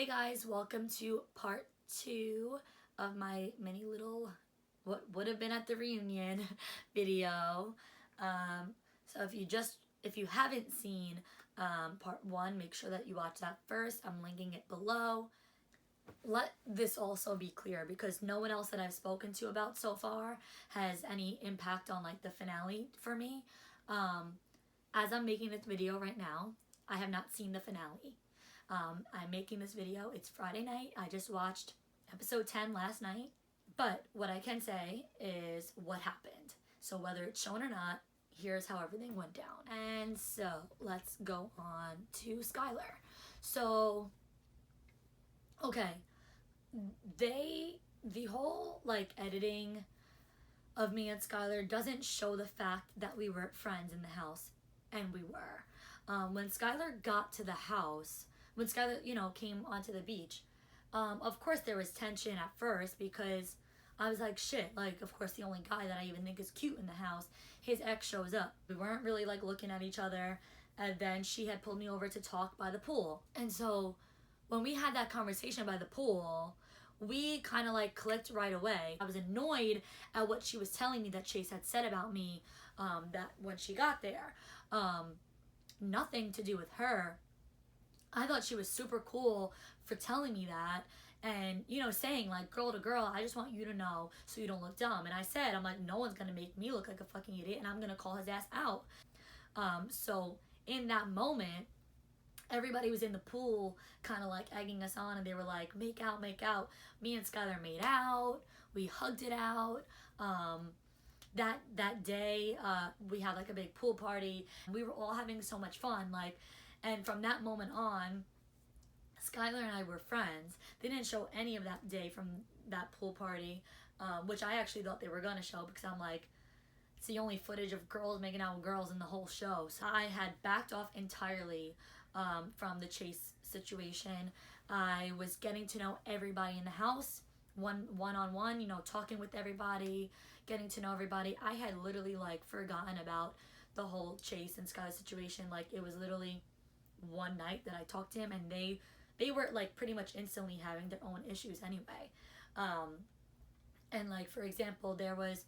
Hey guys, welcome to part 2 of my mini little what would have been at the reunion video. So if you haven't seen part 1, make sure that you watch that first. I'm linking it below. Let this also be clear, because no one else that I've spoken to about so far has any impact on like the finale for me. As I'm making this video right now, I have not seen the finale. I'm making this video, it's Friday night. I just watched episode 10 last night. But what I can say is what happened. So whether it's shown or not, here's how everything went down. And so let's go on to Skylar. So, okay, the whole like editing of me and Skylar doesn't show the fact that we were friends in the house, and we were. When Skylar got to the house, when Skylar, came onto the beach, of course there was tension at first, because I was like, shit, like, of course the only guy that I even think is cute in the house, his ex shows up. We weren't really like looking at each other, and then she had pulled me over to talk by the pool. And so when we had that conversation by the pool, we kind of like clicked right away. I was annoyed at what she was telling me that Chase had said about me, that when she got there. Nothing to do with her. I thought she was super cool for telling me that, and saying like, girl to girl, I just want you to know so you don't look dumb. And I said, I'm like, no one's gonna make me look like a fucking idiot, and I'm gonna call his ass out. So in that moment, everybody was in the pool kind of like egging us on, and they were like, make out, make out. Me and Skylar made out. We hugged it out. That day, we had like a big pool party. We were all having so much fun, like, and from that moment on, Skylar and I were friends. They didn't show any of that day from that pool party, which I actually thought they were gonna show, because I'm like, it's the only footage of girls making out with girls in the whole show. So I had backed off entirely from the Chase situation. I was getting to know everybody in the house, one-on-one, talking with everybody, getting to know everybody. I had literally like forgotten about the whole Chase and Skylar situation. Like, it was literally one night that I talked to him, and they were like pretty much instantly having their own issues anyway. And like, for example, there was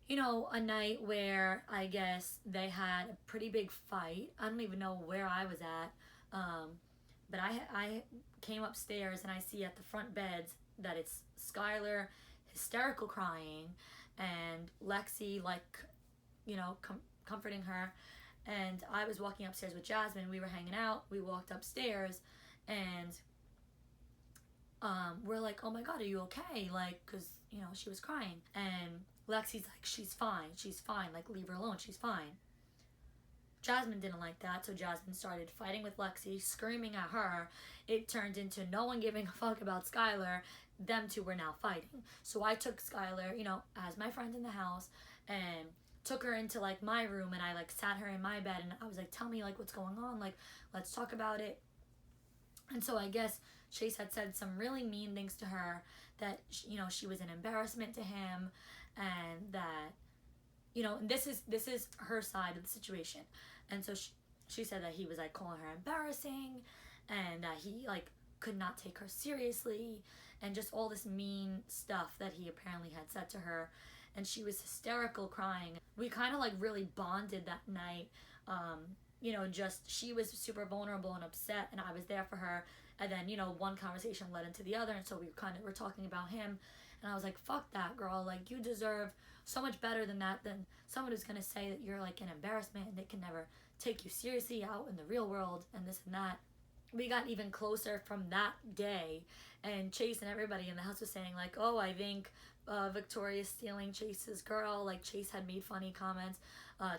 a night where I guess they had a pretty big fight. I don't even know where I was at, but I came upstairs, and I see at the front beds that it's Skylar hysterical crying, and Lexi like comforting her. And I was walking upstairs with Jasmine. We were hanging out. We walked upstairs, and we're like, oh my god, are you okay? Like, because she was crying, and Lexi's like, she's fine, like, leave her alone, she's fine. Jasmine didn't like that, so Jasmine started fighting with Lexi, screaming at her. It turned into no one giving a fuck about Skylar. Them two were now fighting. So I took Skylar, as my friend in the house, and took her into like my room, and I like sat her in my bed, and I was like, tell me like what's going on, like, let's talk about it. And so I guess Chase had said some really mean things to her, that she was an embarrassment to him, and that and this is her side of the situation. And so she said that he was like calling her embarrassing, and that he like could not take her seriously, and just all this mean stuff that he apparently had said to her. And she was hysterical crying. We kind of like really bonded that night. Just she was super vulnerable and upset, and I was there for her. And then one conversation led into the other, and so we kind of were talking about him. And I was like, fuck that, girl. Like, you deserve so much better than that, than someone who's going to say that you're like an embarrassment and they can never take you seriously out in the real world, and this and that. We got even closer from that day, and Chase and everybody in the house was saying like, oh, I think Victoria's stealing Chase's girl. Like, Chase had made funny comments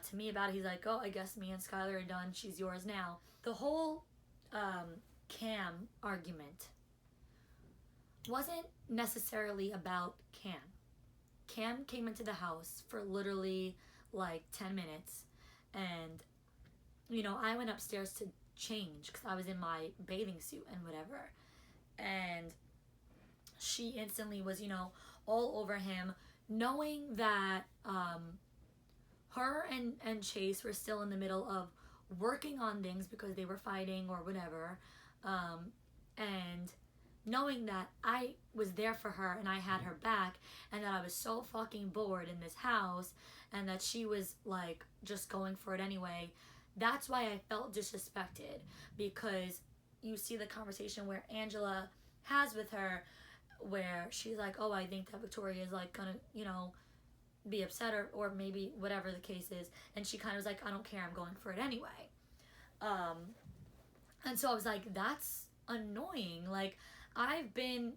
to me about it. He's like, oh, I guess me and Skylar are done. She's yours now. The whole Cam argument wasn't necessarily about Cam. Cam came into the house for literally like 10 minutes, and I went upstairs to change because I was in my bathing suit and whatever, and she instantly was all over him, knowing that her and Chase were still in the middle of working on things because they were fighting or whatever. And knowing that I was there for her and I had her back, and that I was so fucking bored in this house, and that she was like just going for it anyway, that's why I felt disrespected. Because you see the conversation where Angela has with her, where she's like, oh, I think that Victoria is like gonna, be upset, or maybe whatever the case is, and she kind of was like, I don't care, I'm going for it anyway. And so I was like, that's annoying. Like, I've been,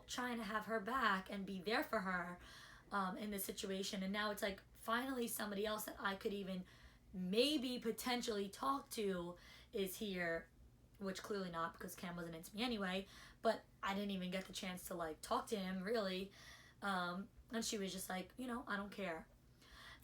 trying to have her back and be there for her in this situation, and now it's like finally somebody else that I could even maybe potentially talk to is here, which clearly not, because Cam wasn't into me anyway, but I didn't even get the chance to like talk to him really. And she was just like, I don't care.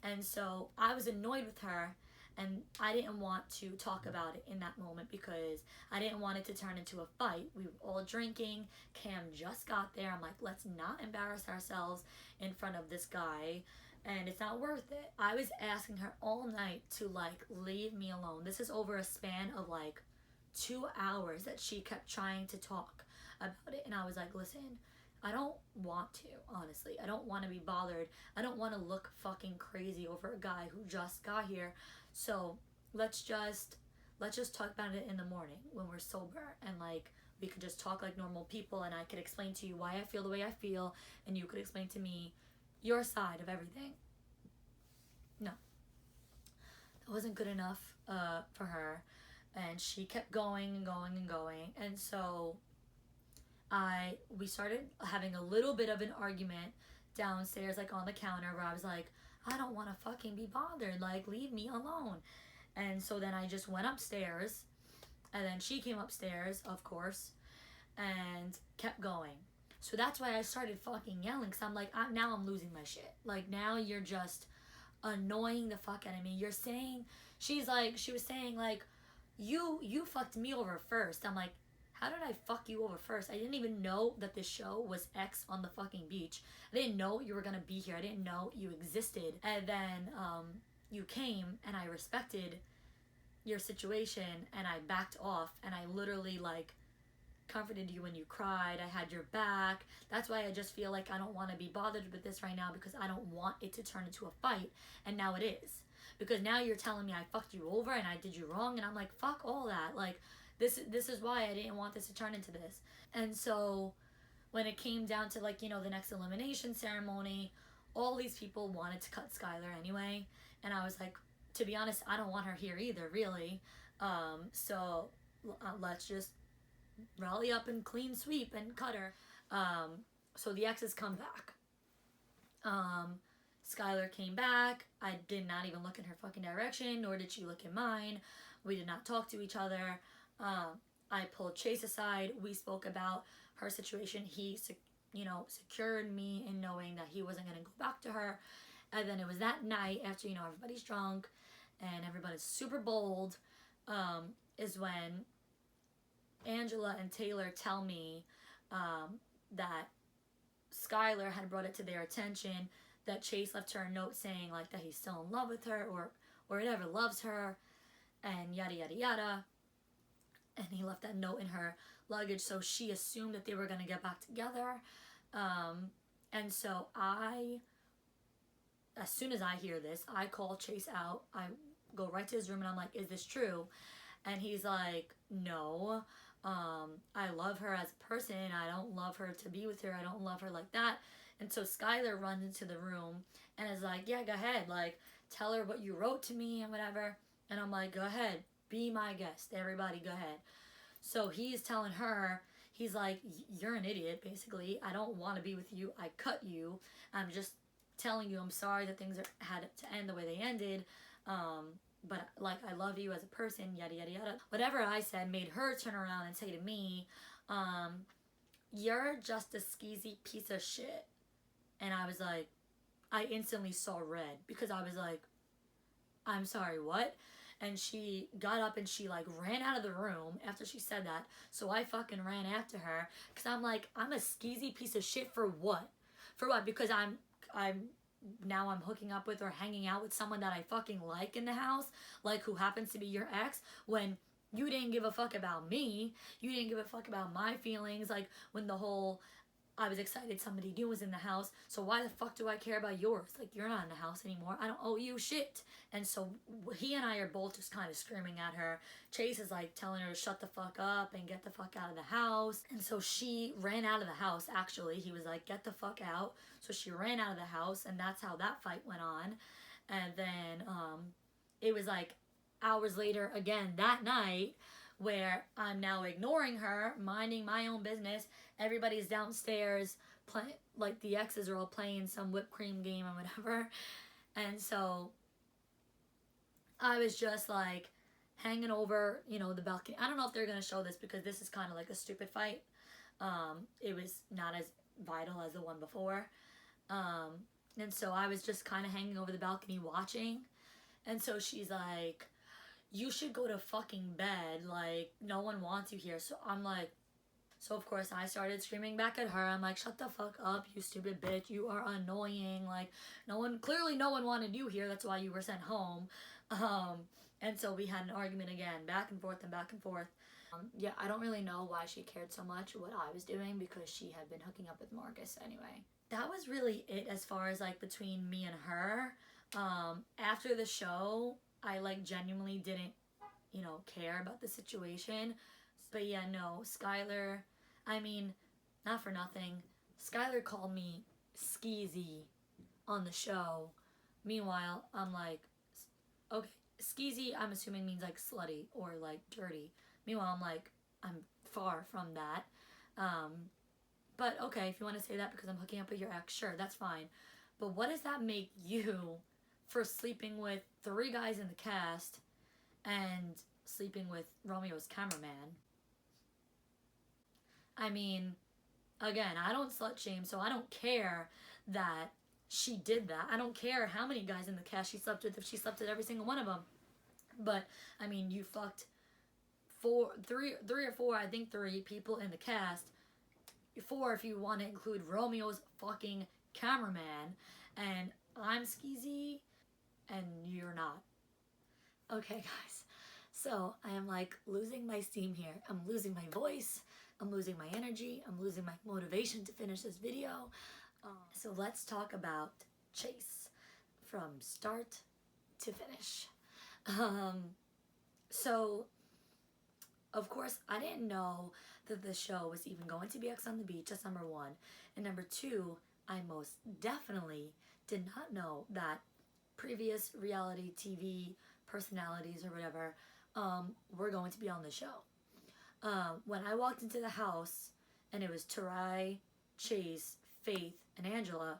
And so I was annoyed with her, and I didn't want to talk about it in that moment because I didn't want it to turn into a fight. We were all drinking. Cam just got there. I'm like, let's not embarrass ourselves in front of this guy, and it's not worth it. I was asking her all night to like leave me alone. This is over a span of like 2 hours that she kept trying to talk about it, and I was like, listen, I don't want to, honestly. I don't want to be bothered. I don't want to look fucking crazy over a guy who just got here. So let's just talk about it in the morning when we're sober, and like we could just talk like normal people, and I could explain to you why I feel the way I feel, and you could explain to me your side of everything. No, that wasn't good enough for her, and she kept going and going and going, and so we started having a little bit of an argument downstairs, like on the counter, where I was like, I don't want to fucking be bothered, like leave me alone. And so then I just went upstairs, and then she came upstairs, of course, and kept going. So that's why I started fucking yelling, because I'm like, now I'm losing my shit. Like, now you're just annoying the fuck out of me. You're saying, she was saying like, you fucked me over first. I'm like, how did I fuck you over first? I didn't even know that this show was X on the fucking beach. I didn't know you were gonna be here. I didn't know you existed. And then you came, and I respected your situation, and I backed off, and I literally like comforted you when you cried. I had your back. That's why I just feel like I don't want to be bothered with this right now, because I don't want it to turn into a fight. And now it is. Because now you're telling me I fucked you over and I did you wrong, and I'm like, fuck all that. Like, this is why I didn't want this to turn into this. And so when it came down to like, the next elimination ceremony, all these people wanted to cut Skylar anyway. And I was like, to be honest, I don't want her here either, really. So let's just rally up and clean sweep and cut her. So the exes come back. Skylar came back. I did not even look in her fucking direction, nor did she look in mine. We did not talk to each other. I pulled Chase aside. We spoke about her situation. He, secured me in knowing that he wasn't going to go back to her. And then it was that night after, everybody's drunk and everybody's super bold, is when Angela and Taylor tell me that Skylar had brought it to their attention that Chase left her a note saying like that he's still in love with her, or whatever, loves her, and yada yada yada. And he left that note in her luggage, so she assumed that they were going to get back together. And so as soon as I hear this, I call Chase out. I go right to his room, and I'm like, is this true? And he's like, no, I love her as a person. I don't love her to be with her. I don't love her like that. And so Skylar runs into the room and is like, yeah, go ahead. Like, tell her what you wrote to me and whatever. And I'm like, go ahead. Be my guest. Everybody, go ahead. So he's telling her, he's like, you're an idiot, basically. I don't want to be with you. I cut you. I'm just telling you I'm sorry that things had to end the way they ended. But, like, I love you as a person, yada, yada, yada. Whatever I said made her turn around and say to me, you're just a skeezy piece of shit. And I was like, I instantly saw red, because I was like, I'm sorry, what? And she got up and she like ran out of the room after she said that. So I fucking ran after her, because I'm like, I'm a skeezy piece of shit for what? For what? Because I'm hooking up with or hanging out with someone that I fucking like in the house, like who happens to be your ex, when You didn't give a fuck about me. You didn't give a fuck about my feelings. Like, when the whole I was excited somebody new was in the house, so why the fuck do I care about yours? Like, you're not in the house anymore. I don't owe you shit. And so he and I are both just kind of screaming at her. Chase is like telling her to shut the fuck up and get the fuck out of the house. And so she ran out of the house, actually. He was like, get the fuck out. So she ran out of the house, and that's how that fight went on. And then it was like hours later again that night, where I'm now ignoring her, minding my own business. Everybody's downstairs playing, like the exes are all playing some whipped cream game or whatever. And so I was just like hanging over, you know, the balcony. I don't know if they're going to show this because this is kind of like a stupid fight. It was not as vital as the one before. And so I was just kind of hanging over the balcony watching. And so she's like, you should go to fucking bed. Like, no one wants you here. So I'm like, so of course I started screaming back at her. I'm like, shut the fuck up, you stupid bitch. You are annoying. Like, clearly no one wanted you here. That's why you were sent home. And so we had an argument again, back and forth and back and forth. Yeah, I don't really know why she cared so much what I was doing, because she had been hooking up with Marcus anyway. That was really it as far as like between me and her. After the show, I like genuinely didn't, you know, care about the situation. But yeah, no, Skylar, I mean, not for nothing, Skylar called me skeezy on the show. Meanwhile, I'm like, okay, skeezy I'm assuming means like slutty or like dirty. Meanwhile, I'm like, I'm far from that. But okay, if you want to say that because I'm hooking up with your ex, sure, that's fine. But what does that make you for sleeping with 3 guys in the cast and sleeping with Romeo's cameraman? I mean, again, I don't slut shame, so I don't care that she did that. I don't care how many guys in the cast she slept with, if she slept with every single one of them. But, I mean, you fucked 3 or 4, I think 3 people in the cast. 4 if you want to include Romeo's fucking cameraman. And I'm skeezy, and you're not. Okay, guys. So, I am like losing my steam here. I'm losing my voice. I'm losing my energy. I'm losing my motivation to finish this video. So let's talk about Chase from start to finish. So, of course, I didn't know that the show was even going to be X on the Beach. That's number 1. And number 2, I most definitely did not know that previous reality TV personalities or whatever were going to be on the show. When I walked into the house and it was Tarai, Chase, Faith, and Angela,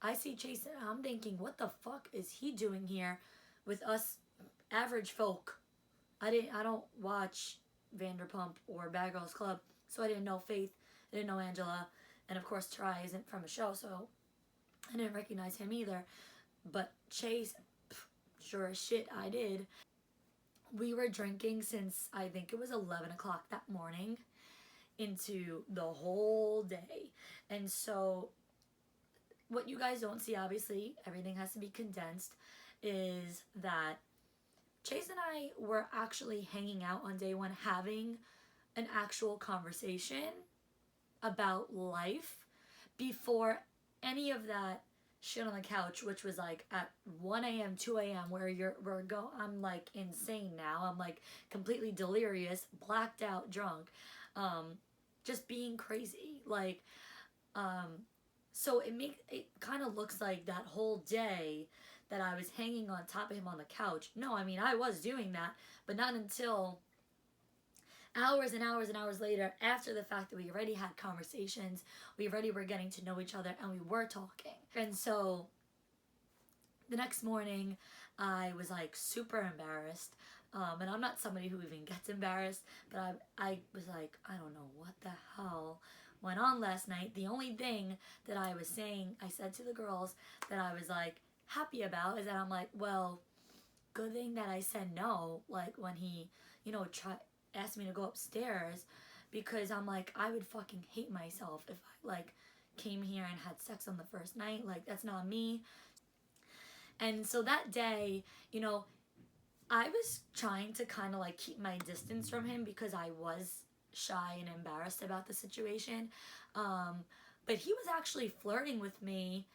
I see Chase and I'm thinking, what the fuck is he doing here with us average folk? I don't watch Vanderpump or Bad Girls Club, so I didn't know Faith, I didn't know Angela, and of course Tarai isn't from a show, so I didn't recognize him either. But Chase, sure as shit I did. We were drinking since I think it was 11 o'clock that morning into the whole day. And so what you guys don't see, obviously, everything has to be condensed, is that Chase and I were actually hanging out on day 1, having an actual conversation about life before any of that shit on the couch, which was like at 1 a.m., 2 a.m., where I'm like insane now. I'm like completely delirious, blacked out, drunk, just being crazy. Like, so it kind of looks like that whole day that I was hanging on top of him on the couch. No, I mean, I was doing that, but not until hours and hours and hours later, after the fact that we already had conversations, we already were getting to know each other, and we were talking. And so the next morning, I was like super embarrassed. And I'm not somebody who even gets embarrassed, but I was like, I don't know what the hell went on last night. The only thing that I was saying, I said to the girls that I was like happy about, is that I'm like, well, good thing that I said no, like when he, you know, asked me to go upstairs, because I'm like, I would fucking hate myself if I like came here and had sex on the first night. Like, that's not me. And so that day, you know, I was trying to kind of like keep my distance from him because I was shy and embarrassed about the situation. But he was actually flirting with me.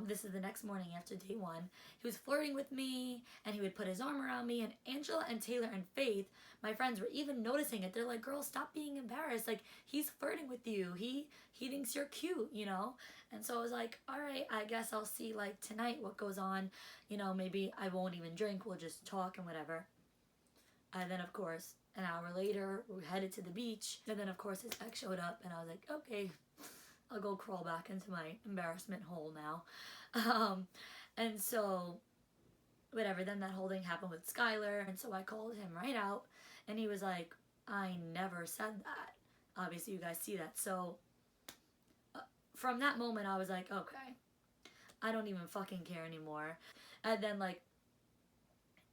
This is the next morning after day one. He was flirting with me and he would put his arm around me. And Angela and Taylor and Faith, my friends, were even noticing it. They're like, girl, stop being embarrassed. Like, he's flirting with you. He thinks you're cute, you know? And so I was like, all right, I guess I'll see like tonight what goes on. You know, maybe I won't even drink. We'll just talk and whatever. And then, of course, an hour later, we headed to the beach. And then, of course, his ex showed up. And I was like, okay, I'll go crawl back into my embarrassment hole now. And so, whatever, then that whole thing happened with Skylar. And so I called him right out. And he was like, I never said that. Obviously, you guys see that. So, from that moment, I was like, okay, I don't even fucking care anymore. And then, like,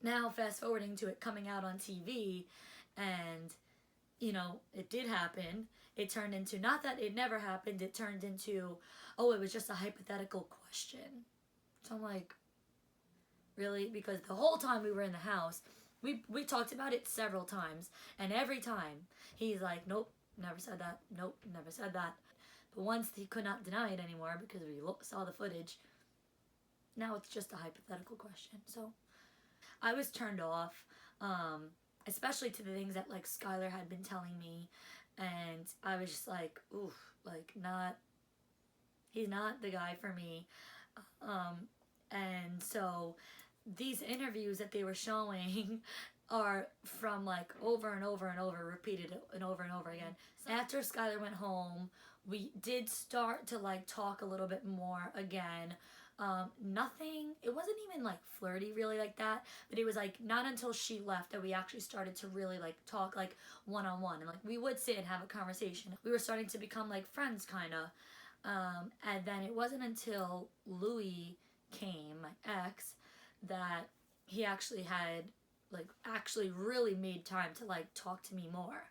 now fast forwarding to it coming out on TV, and, you know, it did happen. It turned into, not that it never happened, it turned into, oh, it was just a hypothetical question. So I'm like, really? Because the whole time we were in the house, we talked about it several times, and every time he's like, nope, never said that, nope, never said that. But once he could not deny it anymore because we saw the footage, now it's just a hypothetical question. So I was turned off, especially to the things that like Skylar had been telling me, and I was just like, oof, like he's not the guy for me. And so these interviews that they were showing are from like over and over and over, repeated and over again. After Skylar went home, we did start to like talk a little bit more again. Nothing, it wasn't even like flirty really like that, but it was like not until she left that we actually started to really like talk like one-on-one, and like we would sit and have a conversation. We were starting to become like friends kind of. And then it wasn't until Louis came, my ex, that he actually had like actually really made time to like talk to me more.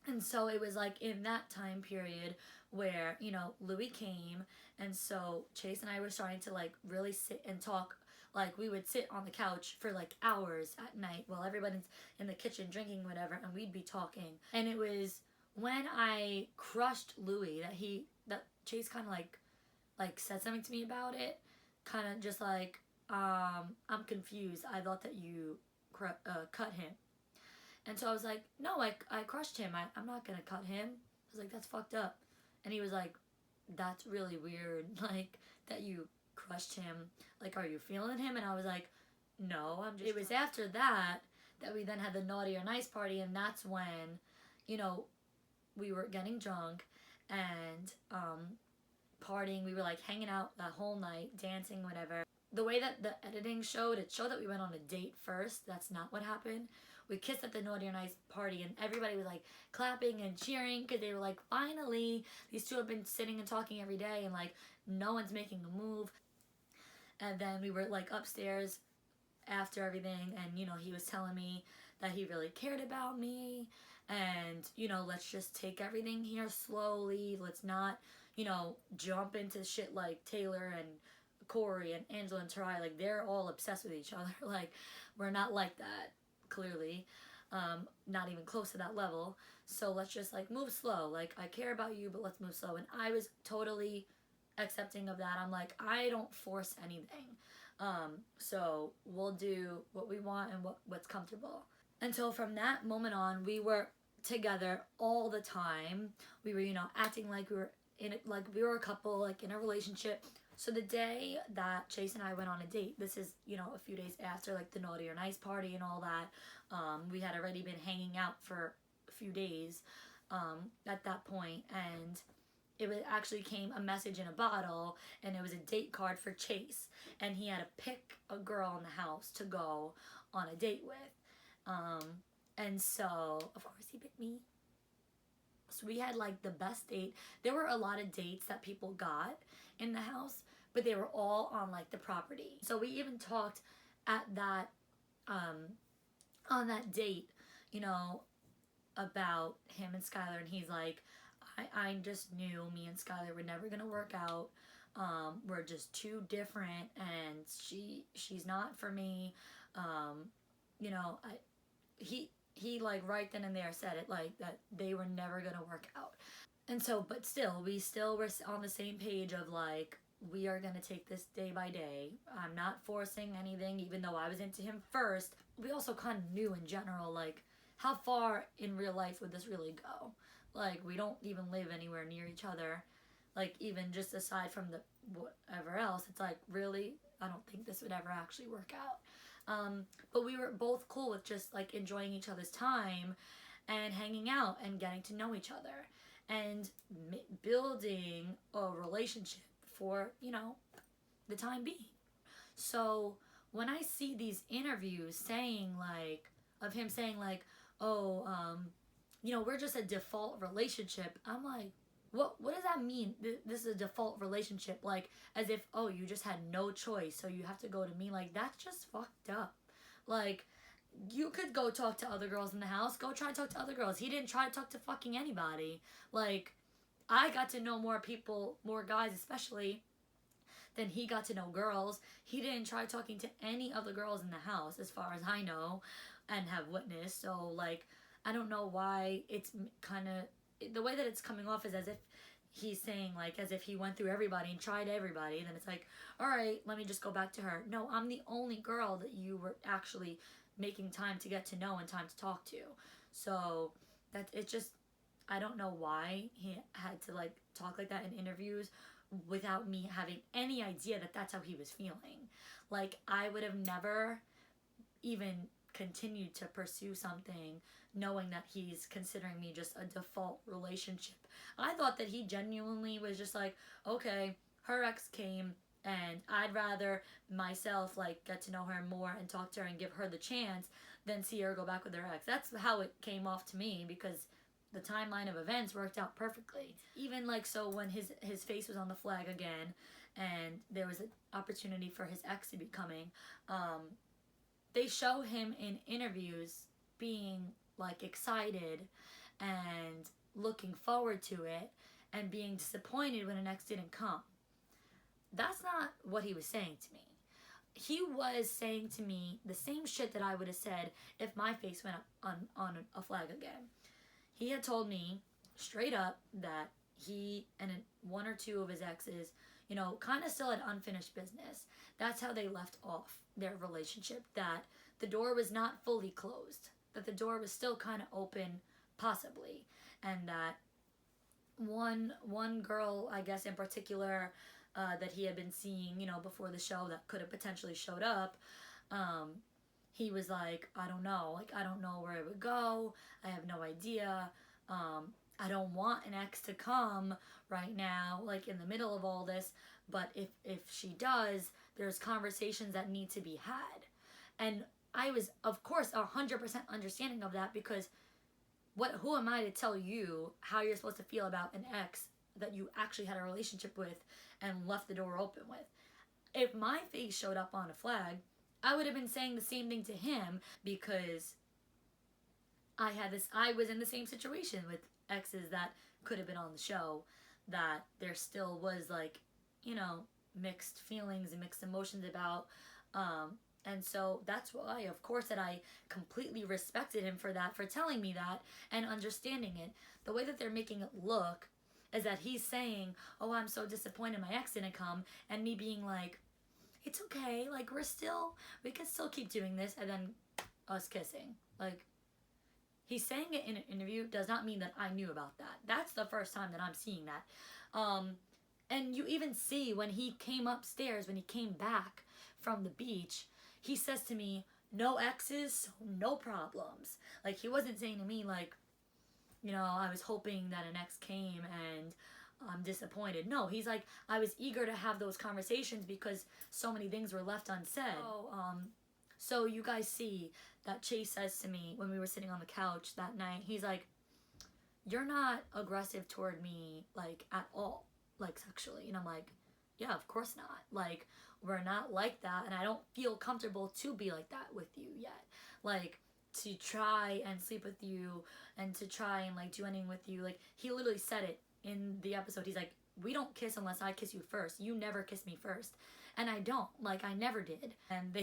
And so it was like in that time period where, you know, Louis came, and so Chase and I were starting to like really sit and talk. Like we would sit on the couch for like hours at night while everybody's in the kitchen drinking whatever, and we'd be talking. And it was when I crushed Louis that Chase kind of like said something to me about it, kind of just like, I'm confused. I thought that you cut him. And so I was like, no, I crushed him. I'm not going to cut him. I was like, that's fucked up. And he was like, that's really weird, like, that you crushed him. Like, are you feeling him? And I was like, no, I'm just... It was after that we then had the naughty or nice party, and that's when, you know, we were getting drunk and partying. We were, like, hanging out that whole night, dancing, whatever. The way that the editing showed, it showed that we went on a date first. That's not what happened. We kissed at the naughty or nice party, and everybody was like clapping and cheering because they were like, finally, these two have been sitting and talking every day, and like no one's making a move. And then we were like upstairs after everything, and you know, he was telling me that he really cared about me, and you know, let's just take everything here slowly. Let's not, you know, jump into shit like Taylor and Corey and Angela and Tarai. Like, they're all obsessed with each other. Like, we're not like that. Clearly, not even close to that level. So let's just like move slow. Like, I care about you, but let's move slow. And I was totally accepting of that. I'm like, I don't force anything. So we'll do what we want and what's comfortable. Until from that moment on, we were together all the time. We were, you know, acting like we were in it, like we were a couple, like in a relationship. So the day that Chase and I went on a date, this is, you know, a few days after like the naughty or nice party and all that. We had already been hanging out for a few days at that point, and it actually came a message in a bottle, and it was a date card for Chase, and he had to pick a girl in the house to go on a date with. And so, of course, he picked me. So we had like the best date. There were a lot of dates that people got in the house, but they were all on like the property. So we even talked at that on that date, you know, about him and Skylar, and he's like, I just knew me and Skylar were never gonna work out. we're just too different, and she's not for me. You know, he like right then and there said it, like that they were never gonna work out. And so, but still, we still were on the same page of like, we are gonna take this day by day. I'm not forcing anything, even though I was into him first. We also kind of knew in general, like, how far in real life would this really go? Like, we don't even live anywhere near each other. Like, even just aside from the whatever else, it's like, really, I don't think this would ever actually work out. But we were both cool with just like enjoying each other's time and hanging out and getting to know each other and building a relationship for, you know, the time being. So when I see these interviews saying like, of him saying like, oh, you know, we're just a default relationship, I'm like, what does that mean? This is a default relationship, like as if, oh, you just had no choice, so you have to go to me. Like, that's just fucked up. Like, you could go talk to other girls in the house. Go try to talk to other girls. He didn't try to talk to fucking anybody. Like, I got to know more people, more guys especially, than he got to know girls. He didn't try talking to any other girls in the house, as far as I know and have witnessed. So, like, I don't know why it's kind of, the way that it's coming off is as if he's saying, like, as if he went through everybody and tried everybody, and then it's like, all right, let me just go back to her. No, I'm the only girl that you were actually making time to get to know and time to talk to. So that it's just, I don't know why he had to like talk like that in interviews without me having any idea that that's how he was feeling. Like, I would have never even continued to pursue something knowing that he's considering me just a default relationship. I thought that he genuinely was just like, okay, her ex came and I'd rather myself like get to know her more and talk to her and give her the chance than see her go back with her ex. That's how it came off to me, because the timeline of events worked out perfectly. Even like, so when his face was on the flag again and there was an opportunity for his ex to be coming, they show him in interviews being like excited and looking forward to it and being disappointed when an ex didn't come. That's not what he was saying to me. He was saying to me the same shit that I would have said if my face went up on a flag again. He had told me straight up that he and one or two of his exes, you know, kind of still had unfinished business. That's how they left off their relationship, that the door was not fully closed, that the door was still kind of open, possibly, and that one girl, I guess in particular, that he had been seeing, you know, before the show that could have potentially showed up, he was like, I don't know, like, I don't know where it would go, I have no idea, I don't want an ex to come right now, like, in the middle of all this, but if she does, there's conversations that need to be had. And I was, of course, 100% understanding of that, because who am I to tell you how you're supposed to feel about an ex that you actually had a relationship with and left the door open with? If my face showed up on a flag, I would have been saying the same thing to him, because I was in the same situation with exes that could have been on the show, that there still was, like, you know, mixed feelings and mixed emotions about, and so that's why, of course, that I completely respected him for that, for telling me that and understanding it. The way that they're making it look is that he's saying, oh, I'm so disappointed my ex didn't come, and me being like, it's okay, like, we can still keep doing this, and then us kissing. Like, he's saying it in an interview does not mean that I knew about that. That's the first time that I'm seeing that. And you even see when he came upstairs, when he came back from the beach, he says to me, no exes, no problems. Like, he wasn't saying to me, like, you know, I was hoping that an ex came and I'm disappointed. No, he's like, I was eager to have those conversations because so many things were left unsaid. So you guys see that Chase says to me when we were sitting on the couch that night, he's like, you're not aggressive toward me, like, at all, like, sexually. And I'm like, yeah, of course not. Like, we're not like that, and I don't feel comfortable to be like that with you yet. Like, to try and sleep with you and to try and, like, do anything with you. Like, he literally said it in the episode. He's like, we don't kiss unless I kiss you first. You never kiss me first. And I don't. Like, I never did. And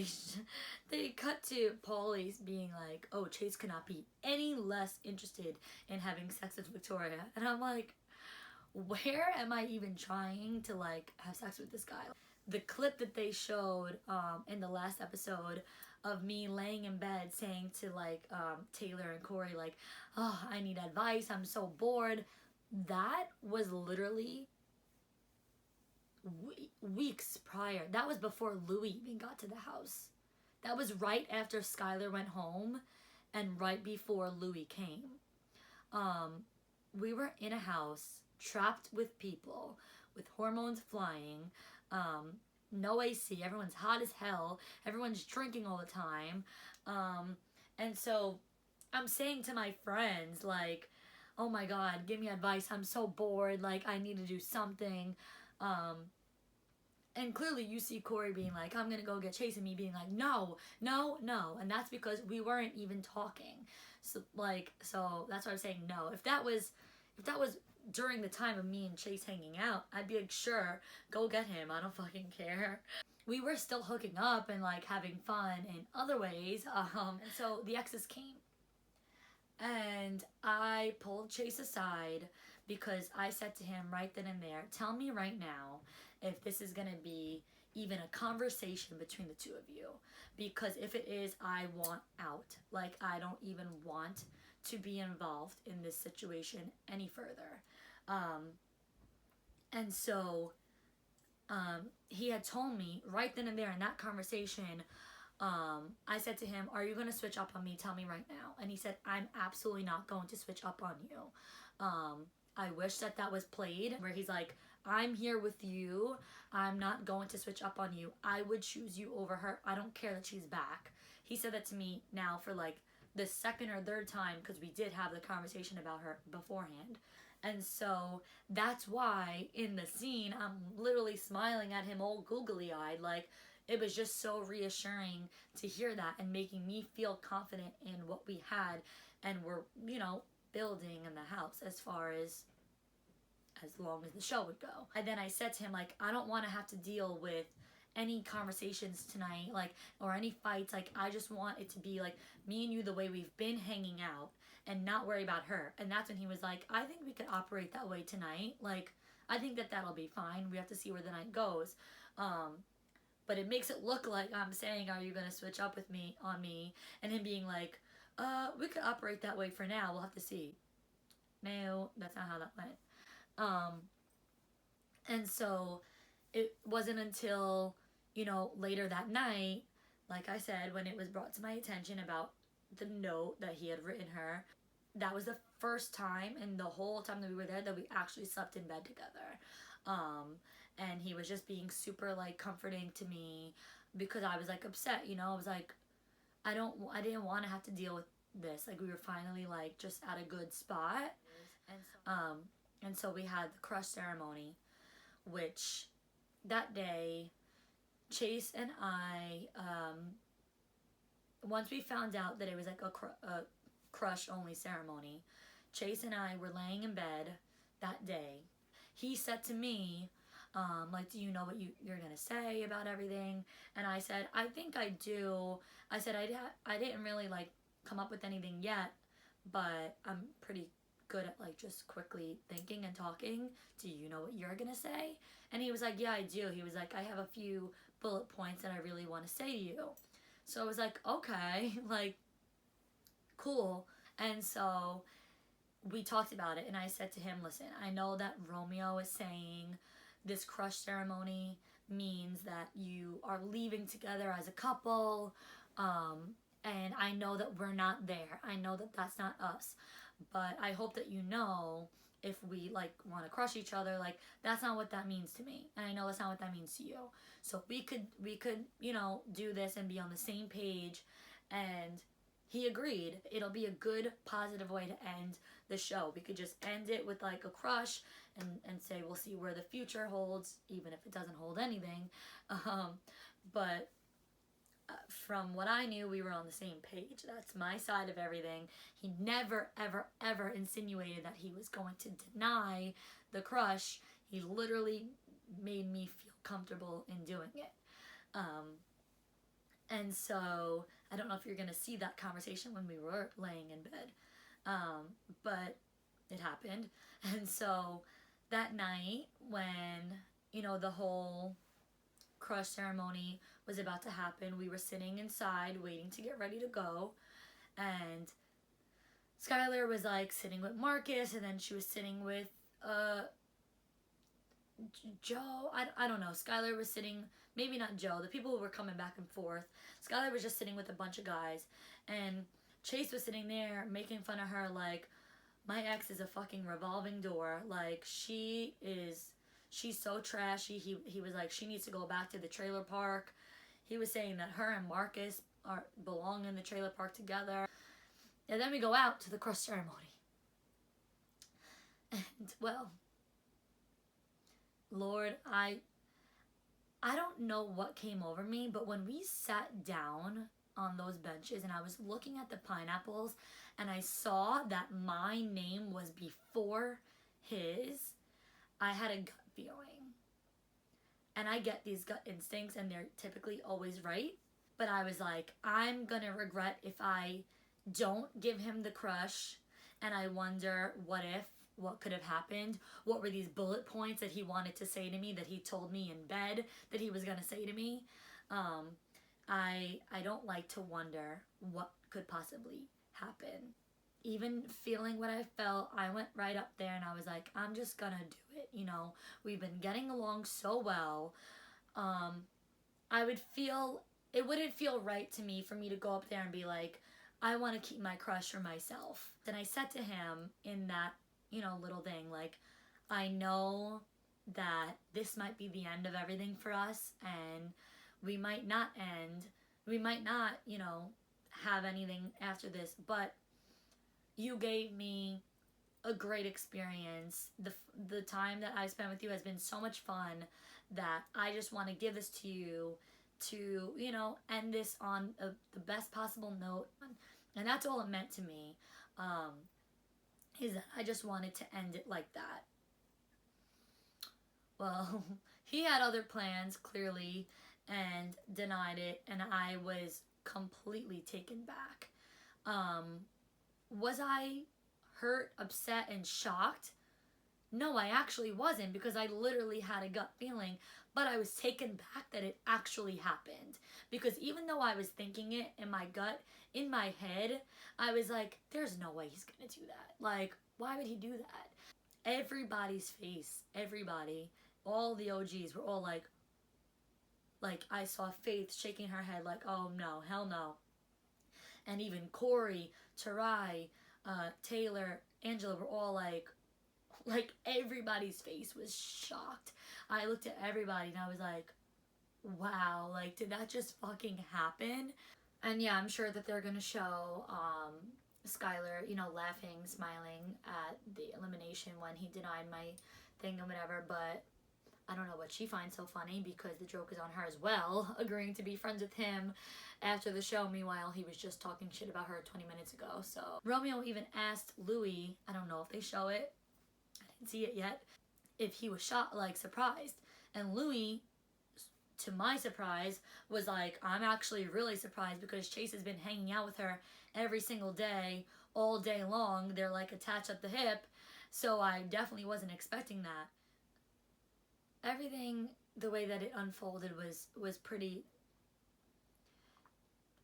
they cut to Paulie's being like, oh, Chase could not be any less interested in having sex with Victoria. And I'm like, where am I even trying to, like, have sex with this guy? The clip that they showed in the last episode of me laying in bed saying to, like, Taylor and Corey, like, oh, I need advice, I'm so bored. That was literally weeks prior. That was before Louis even got to the house. That was right after Skylar went home and right before Louis came. We were in a house trapped with people with hormones flying, no AC, everyone's hot as hell, everyone's drinking all the time, and so I'm saying to my friends, like, oh my god, give me advice, I'm so bored, like, I need to do something. And clearly you see Corey being like, I'm gonna go get Chase, and me being like, no, no, no. And that's because we weren't even talking. So that's why I'm saying no. If that was during the time of me and Chase hanging out, I'd be like, sure, go get him, I don't fucking care. We were still hooking up and, like, having fun in other ways. And so the exes came. And I pulled Chase aside because I said to him right then and there, tell me right now if this is going to be even a conversation between the two of you. Because if it is, I want out. Like, I don't even want to be involved in this situation any further. And so he had told me right then and there in that conversation, I said to him, are you going to switch up on me? Tell me right now. And he said, I'm absolutely not going to switch up on you. I wish that was played where he's like, I'm here with you. I'm not going to switch up on you. I would choose you over her. I don't care that she's back. He said that to me now for, like, the second or third time, because we did have the conversation about her beforehand. And so that's why in the scene, I'm literally smiling at him all googly-eyed. Like, it was just so reassuring to hear that and making me feel confident in what we had and were, you know, building in the house as long as the show would go. And then I said to him, like, I don't want to have to deal with any conversations tonight, like, or any fights. Like, I just want it to be, like, me and you the way we've been hanging out and not worry about her. And that's when he was like, I think we could operate that way tonight. Like, I think that'll be fine. We have to see where the night goes. But it makes it look like I'm saying, are you going to switch up with me on me? And him being like, we could operate that way for now. We'll have to see. No, that's not how that went. And so it wasn't until, you know, later that night, like I said, when it was brought to my attention about the note that he had written her, that was the first time in the whole time that we were there that we actually slept in bed together. And he was just being super, like, comforting to me because I was, like, upset, you know. I was like, I didn't want to have to deal with this. Like, we were finally, like, just at a good spot. And so we had the crush ceremony, which that day, Chase and I, once we found out that it was, like, a crush-only ceremony, Chase and I were laying in bed that day. He said to me, like, do you know what you're going to say about everything? And I said, I think I do. I said, I didn't really, like, come up with anything yet, but I'm pretty good at, like, just quickly thinking and talking. Do you know what you're going to say? And he was like, yeah, I do. He was like, I have a few bullet points that I really want to say to you. So I was like, okay, like, cool. And so we talked about it, and I said to him, listen, I know that Romeo is saying this crush ceremony means that you are leaving together as a couple, and I know that we're not there. I know that that's not us, but I hope that you know if we, like, want to crush each other, like, that's not what that means to me, and I know that's not what that means to you. So we could, you know, do this and be on the same page. And he agreed. It'll be a good, positive way to end the show. We could just end it with, like, a crush and say we'll see where the future holds, even if it doesn't hold anything. But from what I knew, we were on the same page. That's my side of everything. He never, ever, ever insinuated that he was going to deny the crush. He literally made me feel comfortable in doing it. And so I don't know if you're going to see that conversation when we were laying in bed. But it happened. And so that night when, the whole crush ceremony was about to happen, we were sitting inside waiting to get ready to go. And Skylar was like sitting with Marcus, and then she was sitting with Joe. I don't know. Skylar was sitting, maybe not Joe. The people were coming back and forth. Skylar was just sitting with a bunch of guys. And Chase was sitting there making fun of her like, my ex is a fucking revolving door. Like, she's so trashy. He was like, she needs to go back to the trailer park. He was saying that her and Marcus belong in the trailer park together. And then we go out to the crush ceremony. And, well, Lord, I don't know what came over me, but when we sat down on those benches and I was looking at the pineapples and I saw that my name was before his, I had a gut feeling. And I get these gut instincts and they're typically always right. But I was like, I'm gonna regret if I don't give him the crush. And I wonder what could have happened? What were these bullet points that he wanted to say to me, that he told me in bed that he was gonna say to me? I don't like to wonder what could possibly happen. Even feeling what I felt, I went right up there and I was like, I'm just gonna do it. We've been getting along so well. It wouldn't feel right to me for me to go up there and be like, I want to keep my crush for myself. Then I said to him in that, little thing, like, I know that this might be the end of everything for us, and we might not have anything after this, but you gave me a great experience. The time that I spent with you has been so much fun that I just want to give this to you to, end this on the best possible note. And that's all it meant to me, is that I just wanted to end it like that. Well, he had other plans, clearly, and denied it, and I was completely taken back. Was I hurt, upset, and shocked? No, I actually wasn't, because I literally had a gut feeling, but I was taken back that it actually happened. Because even though I was thinking it in my gut, in my head, I was like, there's no way he's gonna do that. Like, why would he do that? Everybody's face, everybody, all the OGs were all like I saw Faith shaking her head like, oh no, hell no. And even Corey, Tarai, Taylor, Angela were all like everybody's face was shocked. I looked at everybody and I was like, wow, like, did that just fucking happen? And yeah, I'm sure that they're gonna show Skylar, laughing, smiling at the elimination when he denied my thing and whatever, but I don't know what she finds so funny, because the joke is on her as well, agreeing to be friends with him after the show. Meanwhile, he was just talking shit about her 20 minutes ago. So Romeo even asked Louis, I don't know if they show it, I didn't see it yet, if he was surprised. And Louis, to my surprise, was like, I'm actually really surprised, because Chase has been hanging out with her every single day, all day long. They're like attached at the hip. So I definitely wasn't expecting that. Everything, the way that it unfolded was pretty,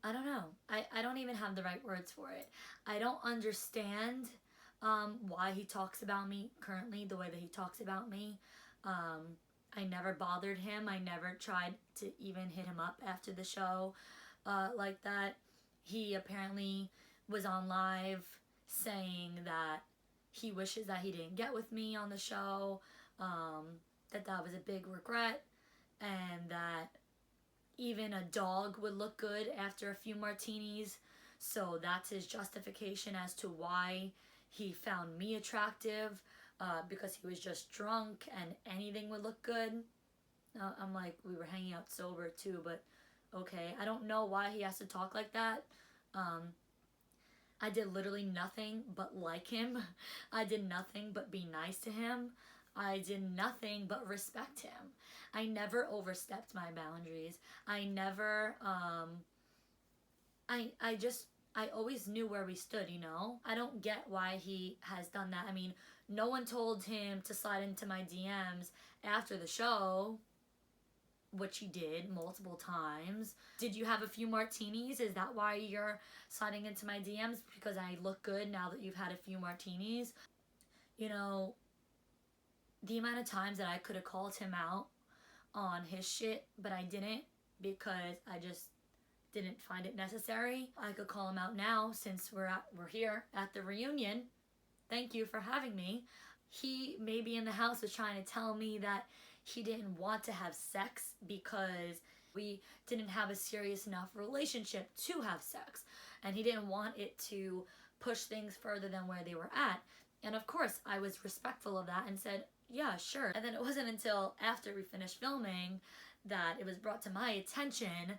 I don't know. I don't even have the right words for it. I don't understand why he talks about me currently the way that he talks about me. I never bothered him. I never tried to even hit him up after the show like that. He apparently was on live saying that he wishes that he didn't get with me on the show, that was a big regret, and that even a dog would look good after a few martinis. So that's his justification as to why he found me attractive, because he was just drunk and anything would look good. I'm like, we were hanging out sober too, but okay. I don't know why he has to talk like that. I did literally nothing but like him. I did nothing but be nice to him. I did nothing but respect him. I never overstepped my boundaries. I never, I always knew where we stood, you know? I don't get why he has done that. I mean, no one told him to slide into my DMs after the show, which he did multiple times. Did you have a few martinis? Is that why you're sliding into my DMs? Because I look good now that you've had a few martinis? You know, the amount of times that I could have called him out on his shit, but I didn't because I just didn't find it necessary. I could call him out now since we're here at the reunion. Thank you for having me. He maybe in the house was trying to tell me that he didn't want to have sex because we didn't have a serious enough relationship to have sex. And he didn't want it to push things further than where they were at. And of course, I was respectful of that and said, yeah, sure. And then it wasn't until after we finished filming that it was brought to my attention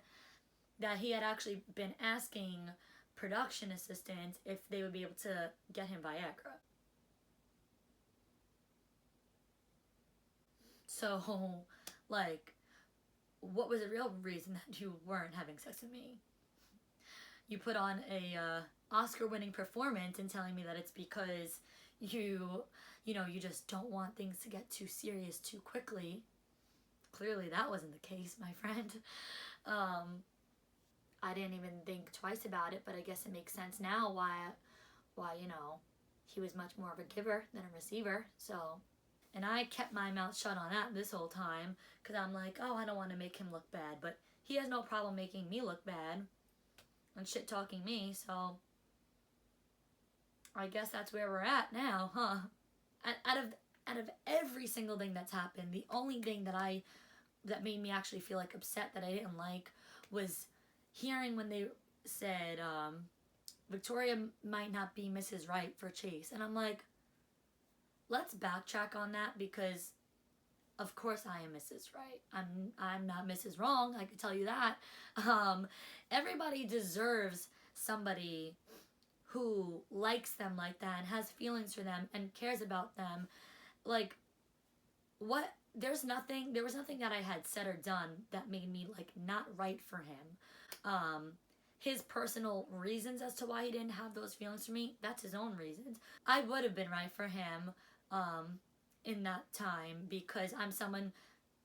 that he had actually been asking production assistants if they would be able to get him Viagra. So, like, what was the real reason that you weren't having sex with me? You put on a Oscar-winning performance and telling me that it's because you just don't want things to get too serious too quickly. Clearly that wasn't the case, my friend. I didn't even think twice about it, but I guess it makes sense now why he was much more of a giver than a receiver. So, and I kept my mouth shut on that this whole time because I'm like, oh, I don't want to make him look bad, but he has no problem making me look bad and shit talking me. So I guess that's where we're at now, huh? Out of every single thing that's happened, the only thing that made me actually feel like upset that I didn't like was hearing when they said Victoria might not be Mrs. Right for Chase. And I'm like, let's backtrack on that because of course I am Mrs. Right. I'm not Mrs. Wrong, I can tell you that. Everybody deserves somebody who likes them like that and has feelings for them and cares about them. Like, what? There was nothing that I had said or done that made me like not right for him. His personal reasons as to why he didn't have those feelings for me, that's his own reasons. I would have been right for him in that time because I'm someone,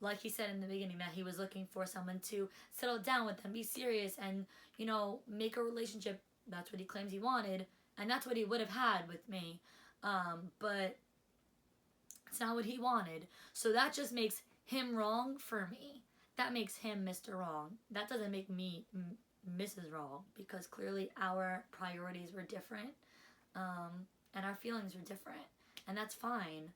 like he said in the beginning, that he was looking for someone to settle down with and be serious and, make a relationship. That's what he claims he wanted, and that's what he would have had with me. But it's not what he wanted. So that just makes him wrong for me. That makes him Mr. Wrong. That doesn't make me Mrs. Wrong because clearly our priorities were different and our feelings were different. And that's fine.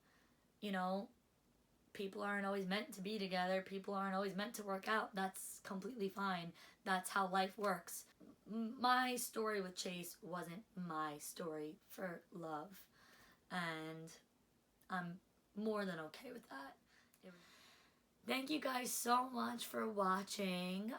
People aren't always meant to be together. People aren't always meant to work out. That's completely fine. That's how life works. My story with Chase wasn't my story for love. And I'm more than okay with that. Thank you guys so much for watching.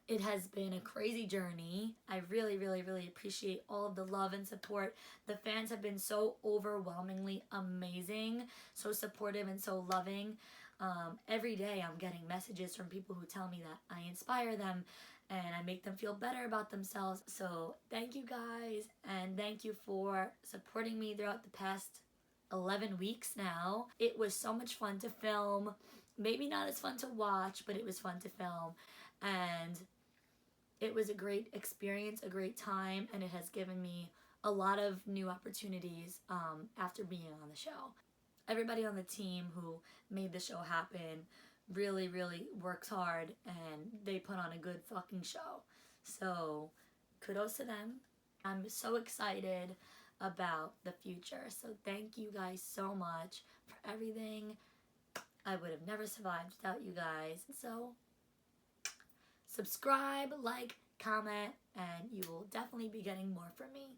It has been a crazy journey. I really, really, really appreciate all of the love and support. The fans have been so overwhelmingly amazing, so supportive and so loving. Every day I'm getting messages from people who tell me that I inspire them and I make them feel better about themselves. So thank you guys, and thank you for supporting me throughout the past 11 weeks now. It was so much fun to film. Maybe not as fun to watch, but it was fun to film. And it was a great experience, a great time, and it has given me a lot of new opportunities after being on the show. Everybody on the team who made the show happen really, really works hard, and they put on a good fucking show. So kudos to them. I'm so excited about the future. So thank you guys so much for everything. I would have never survived without you guys. So subscribe, like, comment, and you will definitely be getting more from me.